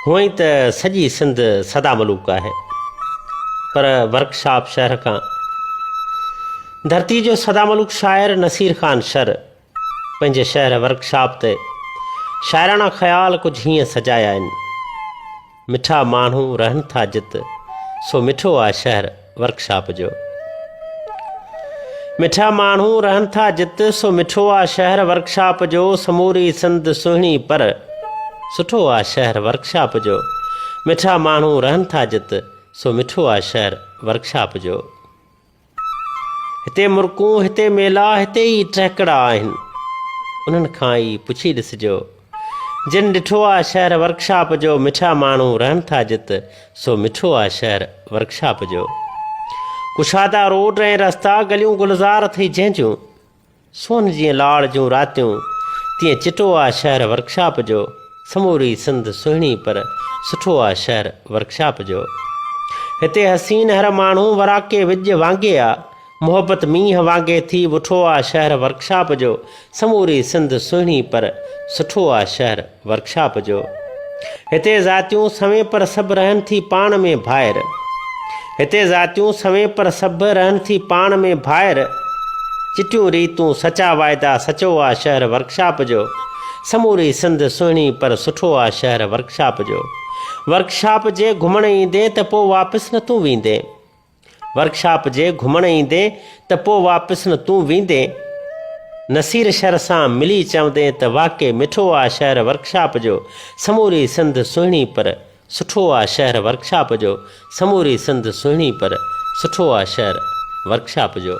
हूअं ई त सॼी सिंध सदा मलूक आहे, पर वर्कशॉप शहर खां धरती जो सदा मलूक शाइर नसीर ख़ान शर पंहिंजे शहर वर्कशॉप ते शाइराना ख़्याल कुझु हीअं सजाया आहिनि। मिठा माण्हू रहनि था जित, सो मिठो आहे शहर वर्कशॉप जो। मिठा माण्हू रहनि था जित, सो मिठो आहे शहर वर्कशॉप जो। समूरी सिंध सुहिणी पर सुठो आहे शहर वर्कशॉप जो। मिठा माण्हू रहनि था जित, सो मिठो आहे शहर वर्कशॉप जो। हिते मुर्कूं, हिते मेला, हिते ई ट्रैकड़ा आहिनि। उन्हनि खां ई पुछी ॾिसिजो, जिन ॾिठो आहे शहर वर्कशॉप जो। मिठा माण्हू रहनि था जित, सो मिठो आहे शहर वर्कशॉप जो। कुशादा रोड ऐं रस्ता, गलियूं गुलज़ार थी जंहिंजूं, सोन जीअं लाड़ जूं रातियूं, तीअं चिटो आहे शहर वर्कशॉप जो। समूरी सिंध सुहिणी पर सुठो आहे शहर वर्कशॉप जो। हिते हसीन हर माण्हू वराके विज वांगे आहे, मुहबत मींहं वांगे थी बुठो आहे शहर वर्कशॉप जो। समूरी सिंध सुहिणी पर सुठो आहे शहर वर्कशॉप जो। हिते ज़ातियूं सवें पर सभु रहनि थी पाण में भाइर। हिते ज़ातियूं सवें पर सभु रहनि थी पाण में भाइर। चिटियूं रीतूं सचा वाइदा, सचो आहे शहर वर्कशॉप जो। समूरी सिंध सुहिणी पर सुठो आहे शहर वर्कशॉप जो। वर्कशॉप जे घुमण ईंदे त पोइ वापसि न तूं वेंदे। वर्कशॉप जे घुमण ईंदे त पोइ वापसि न तूं वेंदे। नसीर शर सां मिली चवंदे त वाक़ई मिठो आहे शहर वर्कशॉप जो। समूरी सिंध सुहिणी पर सुठो आहे शहर वर्कशॉप जो। समूरी सिंध सुहिणी पर सुठो आहे शहर वर्कशॉप जो।